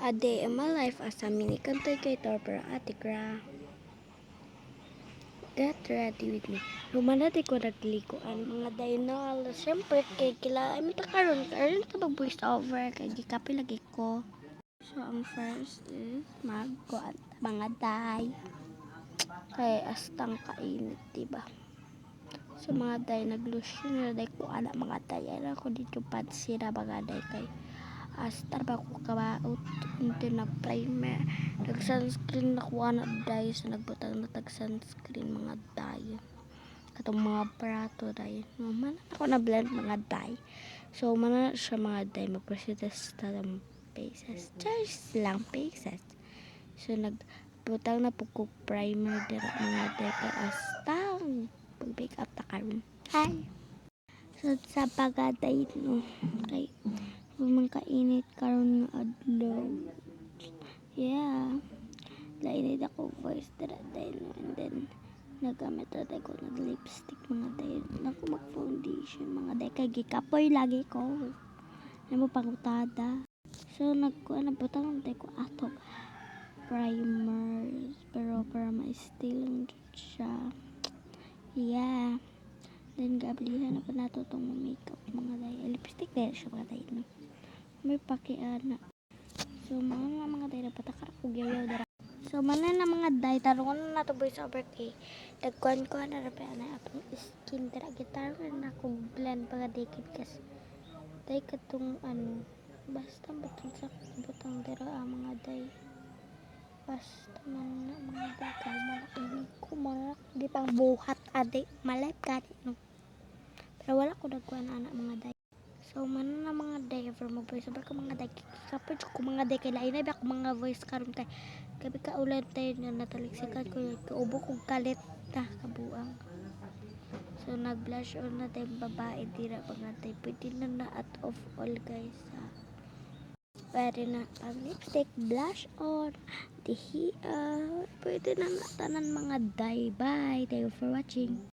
A day in my life as a mini content creator pero Ate Gra. Get ready with me. Rumanati ko naglikuan mga dainal. Siyempre kay kila ay matakaroon ito mag voice over kay gikapi lagi ko. So ang first is magkuan mga day. Kay astang kainit, diba? So mga day naglusyon na day ko anak mga day. Ano ko dito pansira mga day kay astar ba ko kabaot hindi na primer nag-sunscreen nakuha na day sa nagbutang na tag-sunscreen mga day katong mga prato day man ako na blend mga day so man siya mga day mag-process ng faces just lang faces so nagbutang na po ko primer dira mga day kay astang pag-make up ta karon hi so sa pagaday no kay man kainit karon nga adlaw. Yeah. Lainit ako voice dira day no and then nagamit ra day ko nag lipstick mga day ako mag foundation mga day kay gikapoy lagi ko. Ano pangutada. So nagkuan na butang day ko atok primers pero para ma-still lang siya. Yeah. Then gablihan na pa nato itong makeup mga day. Lipstick day siya mga day no. May pakiana. So, mga day na patakar ko gayaw dara. So, na mga day, tarungan na to voice over kay. Dagkuhan ko na rapi na akong skin dara. Gitar na akong blend pagadikit kasi. Day katong basta batong sa butang dara mga day. Basta man na mga day. Kalmalak ini ko malak. Di pang buhat aday. Malip gani no. Pero wala ko dagkuhan anak mga day. So, na mga day ever mo voice over ka mga day. Kapag ko mga day kay lain na ako mga voice karon kay gabi ka ulan tayo na nataliksikan ko kaubo kong kalit na kabuang. So, nag-blush on na tayo babae dira mga day. Pwede na at of all guys ha. Pwede na pang lipstick, blush on, dihian. Pwede na tanan mga day. Bye. Thank you for watching.